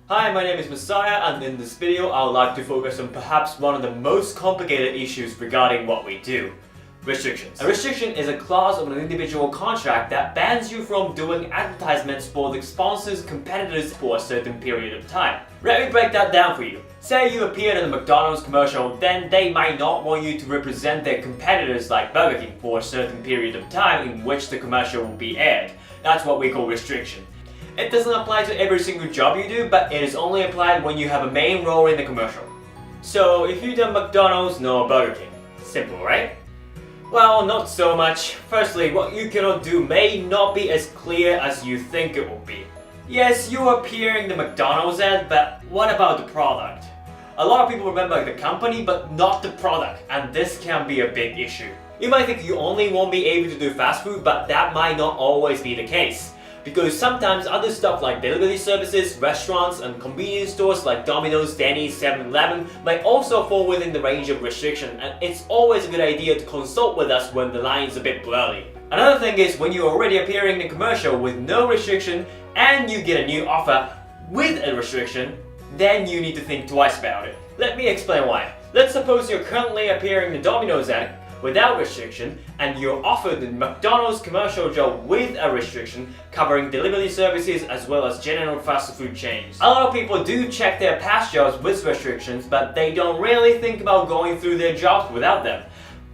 Hi, my name is Messiah, and in this video I would like to focus on perhaps one of the most complicated issues regarding what we do. Restrictions. A restriction is a clause of an individual contract that bans you from doing advertisements for the sponsor's competitors for a certain period of time. Let me break that down for you. Say you appeared in a McDonald's commercial, then they might not want you to represent their competitors like Burger King for a certain period of time in which the commercial will be aired. That's what we call restriction. It doesn't apply to every single job you do, but it is only applied when you have a main role in the commercial. So if you do McDonald's, no Burger King. Simple, right? Well, not so much. Firstly, what you cannot do may not be as clear as you think it will be. Yes, you appear in the McDonald's ad, but what about the product? A lot of people remember the company, but not the product, and this can be a big issue. You might think you only won't be able to do fast food, but that might not always be the case. Because sometimes other stuff like delivery services, restaurants, and convenience stores like Domino's, Denny's, 7-Eleven might also fall within the range of restriction, and it's always a good idea to consult with us when the line is a bit blurry. Another thing is when you're already appearing in a commercial with no restriction and you get a new offer with a restriction, then you need to think twice about it. Let me explain why. Let's suppose you're currently appearing in the Domino's ad without restriction, and you're offered the McDonald's commercial job with a restriction covering delivery services as well as general fast food chains. A lot of people do check their past jobs with restrictions, but they don't really think about going through their jobs without them.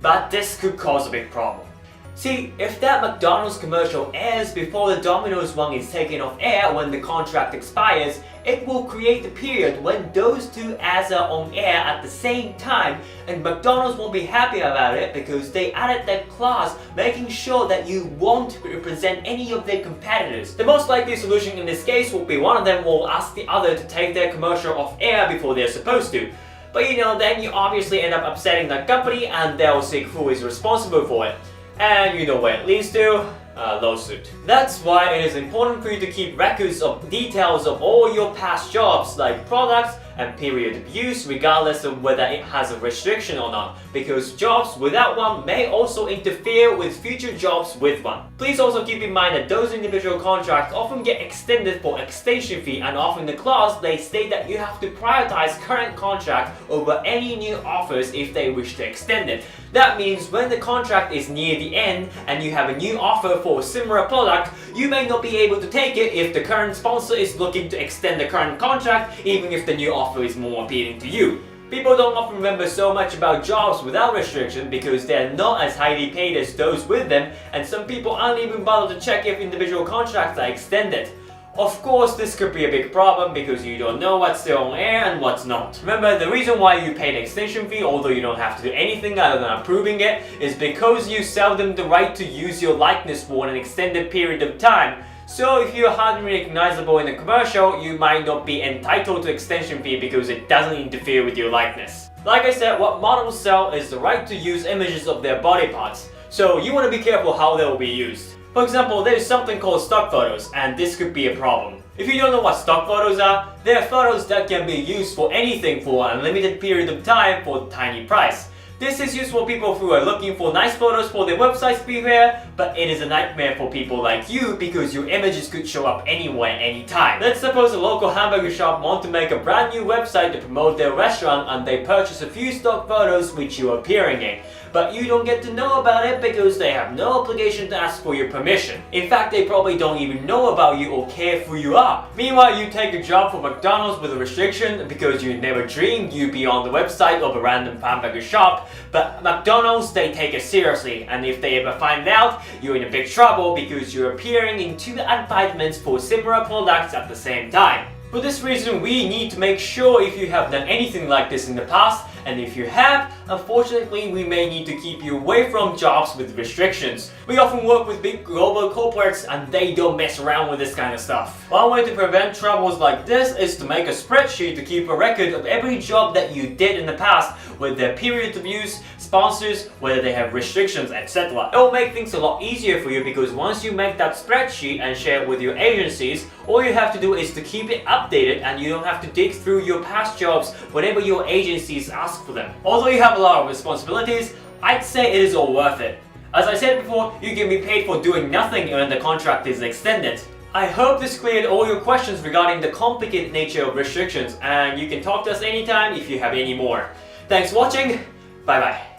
But this could cause a big problem. See, if that McDonald's commercial airs before the Domino's one is taken off air when the contract expires, it will create the period when those two ads are on air at the same time, and McDonald's won't be happy about it because they added that clause making sure that you won't represent any of their competitors. The most likely solution in this case will be one of them will ask the other to take their commercial off air before they're supposed to. But then you obviously end up upsetting that company and they'll seek who is responsible for it. And you know where it leads to? A lawsuit. That's why it is important for you to keep records of details of all your past jobs, like products and period of use, regardless of whether it has a restriction or not, because jobs without one may also interfere with future jobs with one. Please also keep in mind that those individual contracts often get extended for extension fee, and often the clause they state that you have to prioritize current contract over any new offers if they wish to extend it. That means when the contract is near the end and you have a new offer for a similar product, you may not be able to take it if the current sponsor is looking to extend the current contract, even if the new offer is more appealing to you. People don't often remember so much about jobs without restriction because they're not as highly paid as those with them, and some people aren't even bothered to check if individual contracts are extended. Of course, this could be a big problem because you don't know what's still on air and what's not. Remember, the reason why you pay an extension fee, although you don't have to do anything other than approving it, is because you sell them the right to use your likeness for an extended period of time. So if you're hardly recognizable in a commercial, you might not be entitled to extension fee because it doesn't interfere with your likeness. Like I said, what models sell is the right to use images of their body parts, so you want to be careful how they will be used. For example, there is something called stock photos, and this could be a problem. If you don't know what stock photos are, they are photos that can be used for anything for an unlimited period of time for a tiny price. This is used for people who are looking for nice photos for their websites beware, but it is a nightmare for people like you because your images could show up anywhere, anytime. Let's suppose a local hamburger shop want to make a brand new website to promote their restaurant and they purchase a few stock photos which you are appearing in. But you don't get to know about it because they have no obligation to ask for your permission. In fact, they probably don't even know about you or care who you are. Meanwhile, you take a job for McDonald's with a restriction because you never dreamed you'd be on the website of a random hamburger shop, but McDonald's, they take it seriously, and if they ever find out, you're in a big trouble because you're appearing in two advertisements for similar products at the same time. For this reason, we need to make sure if you have done anything like this in the past, and if you have, unfortunately we may need to keep you away from jobs with restrictions. We often work with big global corporates and they don't mess around with this kind of stuff. One way to prevent troubles like this is to make a spreadsheet to keep a record of every job that you did in the past with their period of use, sponsors, whether they have restrictions, etc. It will make things a lot easier for you because once you make that spreadsheet and share it with your agencies, all you have to do is to keep it updated and you don't have to dig through your past jobs whenever your agencies ask for them. Although you have a lot of responsibilities, I'd say it is all worth it. As I said before, you can be paid for doing nothing when the contract is extended. I hope this cleared all your questions regarding the complicated nature of restrictions, and you can talk to us anytime if you have any more. Thanks for watching, bye bye.